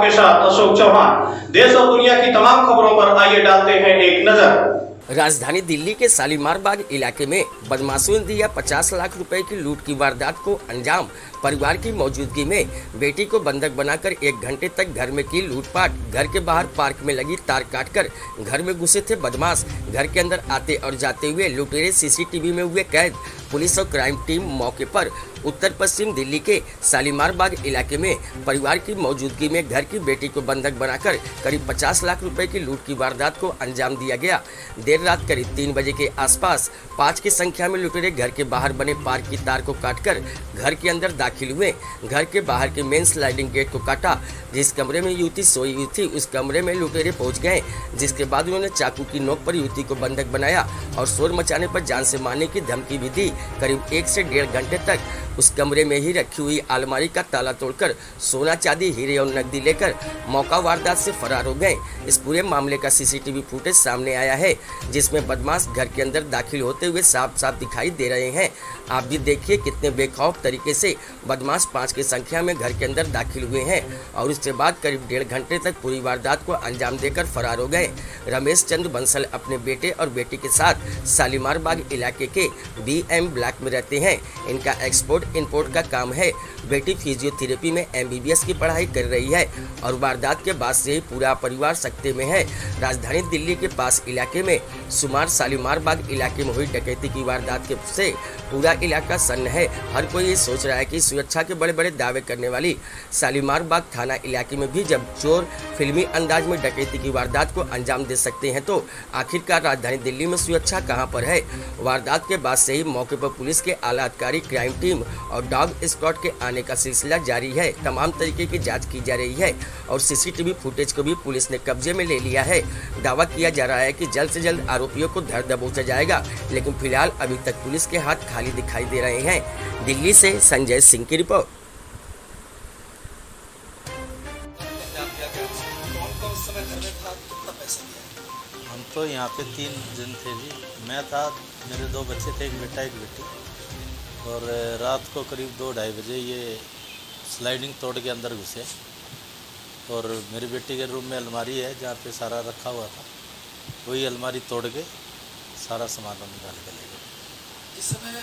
आपके साथ अशोक चौहान। देश और दुनिया की तमाम खबरों पर आइए डालते हैं एक नजर। राजधानी दिल्ली के शालीमार बाग इलाके में बदमाशों ने दिया 50 लाख रुपए की लूट की वारदात को अंजाम। परिवार की मौजूदगी में बेटी को बंधक बनाकर 1 घंटे तक घर में की लूटपाट। घर के बाहर पार्क में लगी तार काटकर घर में घुसे थे बदमाश। घर के अंदर आते और जाते हुए लुटेरे सीसीटीवी में हुए कैद। पुलिस और क्राइम टीम मौके पर। उत्तर पश्चिम दिल्ली के शालीमार बाग इलाके में परिवार की मौजूदगी में घर की बेटी को बंधक बनाकर करीब 50 लाख रुपए की लूट की वारदात को अंजाम दिया गया। देर रात करीब 3 बजे के आसपास 5 की संख्या में लुटेरे घर के बाहर बने पार्क की तार को काटकर घर के अंदर दाखिल हुए। घर के बाहर के मेन स्लाइडिंग गेट को काटा। जिस कमरे में युवती सोई हुई थी उस कमरे में लुटेरे पहुंच गए, जिसके बाद उन्होंने चाकू की नोक पर युवती को बंधक बनाया और शोर मचाने पर जान से मारने की धमकी भी दी। करीब 1 से 1.5 घंटे तक उस कमरे में ही रखी हुई अलमारी का ताला तोड़कर सोना, चांदी, हीरे और नकदी लेकर मौका वारदात से फरार हो गए। इस पूरे मामले का सीसीटीवी फुटेज सामने आया है, जिसमें बदमाश घर के अंदर दाखिल होते हुए साफ साफ दिखाई दे रहे हैं। आप भी देखिए कितने बेखौफ तरीके से बदमाश 5 की संख्या में घर के अंदर दाखिल हुए हैं और उसके बाद करीब 1.5 घंटे तक पूरी वारदात को अंजाम देकर फरार हो गए। रमेश चंद्र बंसल अपने बेटे और बेटी के साथ शालीमार बाग इलाके के BM ब्लॉक में रहते हैं। इनका एक्सपोर्ट इंपोर्ट का काम है। बेटी फिजियोथेरेपी में MBBS की पढ़ाई कर रही है और वारदात के बाद से ही पूरा परिवार सकते में है। राजधानी दिल्ली के पास इलाके में शुमार शालीमार बाग इलाके में हुई डकैती की वारदात के से पूरा इलाका सन्न है। हर कोई ये सोच रहा है कि सुरक्षा के बड़े बड़े दावे करने वाली शालीमार बाग थाना इलाके में भी जब चोर फिल्मी अंदाज में डकैती की वारदात को अंजाम दे सकते हैं तो आखिरकार राजधानी दिल्ली में सुरक्षा कहां पर है। वारदात के बाद से ही मौके पर पुलिस के आला अधिकारी, क्राइम टीम और डॉग स्क्वाड के आने का सिलसिला जारी है। तमाम तरीके की जांच की जा रही है और सीसीटीवी फुटेज को भी पुलिस ने कब्जे में ले लिया है। दावा किया जा रहा है कि जल्द से जल्द आरोपियों को धर दबोचा जाएगा, लेकिन फिलहाल अभी तक पुलिस के हाथ खाली दिखाई दे रहे हैं। दिल्ली से संजय सिंह की रिपोर्ट। हम तो यहाँ पे 3 दिन थे जी। मैं था, मेरे 2 बच्चे थे, एक बेटा एक बेटी। और रात को करीब 2-2:30 बजे ये स्लाइडिंग तोड़ के अंदर घुसे और मेरी बेटी के रूम में अलमारी है जहाँ पे सारा रखा हुआ था, वही अलमारी तोड़ के सारा सामान निकाल के ले गए। इस समय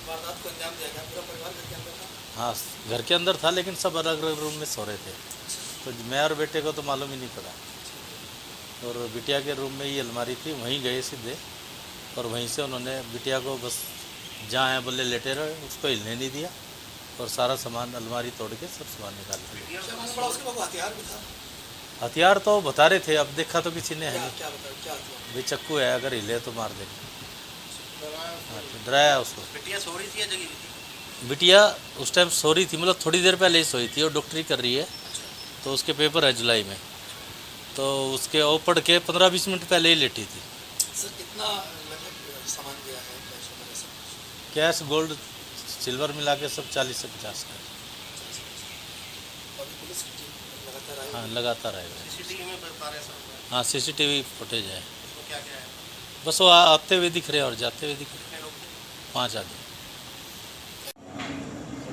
वारदात को अंजाम दिया गया, पूरा परिवार घर के अंदर था? हाँ, घर के अंदर था, लेकिन सब अलग अलग रूम में सो रहे थे। तो मैं और बेटे को तो मालूम ही नहीं पड़ा। और बिटिया के रूम में ही अलमारी थी, वहीं गए सीधे और वहीं से उन्होंने बिटिया को बस जहाँ है बोले लेटे रहे, उसको हिलने नहीं दिया और सारा सामान अलमारी तोड़ के सब सामान निकाल दिया। हथियार तो बता रहे थे, अब देखा तो किसी ने है नहीं। भाई चक्कू है, अगर हिले तो मार देंगे। डराया उसको। बिटिया सो रही थी या जगी हुई थी? बिटिया उस टाइम सो रही थी, मतलब थोड़ी देर पहले ही सोई थी और डॉक्टरी कर रही है। तो उसके पेपर है जुलाई में, तो उसके वो पढ़ के 15-20 मिनट पहले ही लेटी थी। सर कितना सामान गया है? कैश, गोल्ड, सिल्वर मिला के सब 40 से 50 का। पुलिस की टीम लगातार आई? हाँ, लगातार आएगा। सीसीटीवी में बता रहे सर? हाँ, CCTV फुटेज है। तो क्या क्या है? बस वो आते हुए दिख रहे और जाते हुए दिख रहे। 5 आदमी।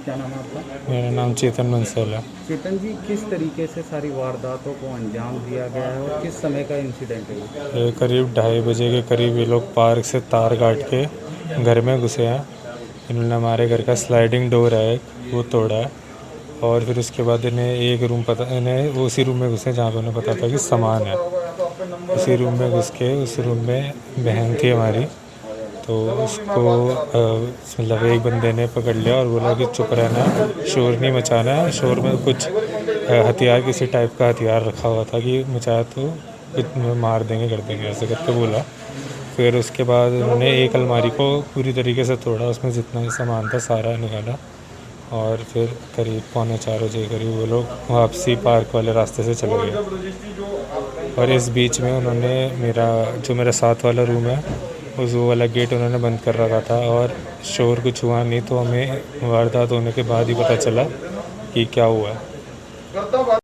क्या नाम है आपका? मेरा नाम चेतन बंसल है। चेतन जी, किस तरीके से सारी वारदातों को अंजाम दिया गया है और किस समय का इंसिडेंट है ये? करीब 2:30 बजे के करीब ये लोग पार्क से तार काट के घर में घुसे हैं। इन्होंने हमारे घर का स्लाइडिंग डोर है वो तोड़ा है और फिर उसके बाद इन्हें उसी रूम में घुसे जहाँ पे उन्हें पता था कि सामान है। उसी रूम में घुस के उस रूम में बहन थी हमारी, तो उसको मतलब एक बंदे ने पकड़ लिया और बोला कि चुप रहना, शोर नहीं मचाना है। शोर में कुछ हथियार, किसी टाइप का हथियार रखा हुआ था कि मचाया तो कुछ मार देंगे, कर देंगे, ऐसे करके बोला। फिर उसके बाद उन्होंने एक अलमारी को पूरी तरीके से तोड़ा, उसमें जितना भी सामान था सारा निकाला और फिर करीब 3:45 बजे करीब वो लोग वापसी पार्क वाले रास्ते से चले गए। और इस बीच में उन्होंने मेरा साथ वाला रूम है उस वो वाला गेट उन्होंने बंद कर रखा था और शोर कुछ हुआ नहीं, तो हमें वारदात होने के बाद ही पता चला कि क्या हुआ है।